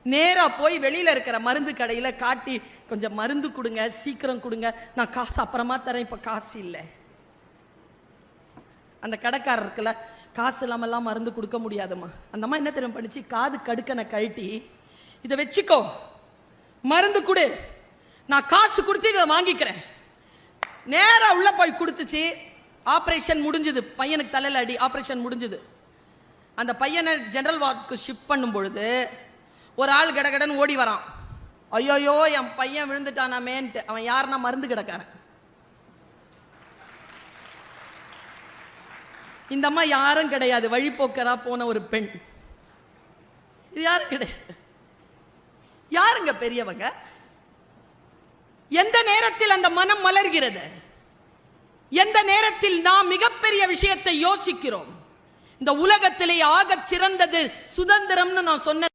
நேரா போய் வெளியில இருக்கிற மருந்து கடையில காட்டி, கொஞ்சம் மருந்து கொடுங்க, சீக்கிரம் கொடுங்க, நான் காசு அப்புறமா தரேன், இப்ப காசு இல்லை. அந்த கடைக்காரர் இருக்குல்ல, காசு இல்லாமலாம் மருந்து கொடுக்க முடியாதுமா. அந்த அம்மா என்ன தெரியும் பண்ணிச்சு, காது கடுக்கனை கழட்டி, இதை வச்சுக்கோ, மருந்து கொடு, நான் காசு கொடுத்து இதை வாங்கிக்கிறேன். நேரா உள்ள போய் கொடுத்துச்சு. ஆபரேஷன் முடிஞ்சது, பையனுக்கு தலையில அடி, ஆபரேஷன் முடிஞ்சது. அந்த பையனை ஜெனரல் வார்டுக்கு ஷிஃப்ட் பண்ணும் பொழுது ஒரு ஆள் கடகடன் ஓடி வரான். ஐயோயோ என் பையன் விழுந்துட்டானாமேன்ட்டு. அவன் யாருன்னா மருந்து கிடக்காரன். இந்த அம்மா யாரும் கிடையாது, வழிபோக்கரா போன ஒரு பெண். இது யாரும் கிடையாது. யாருங்க பெரியவங்க? எந்த நேரத்தில் அந்த மனம் மலர்கிறது? எந்த நேரத்தில் நாம் மிகப்பெரிய விஷயத்தை யோசிக்கிறோம்? இந்த உலகத்திலே ஆக சிறந்தது சுதந்திரம்னு நான் சொன்ன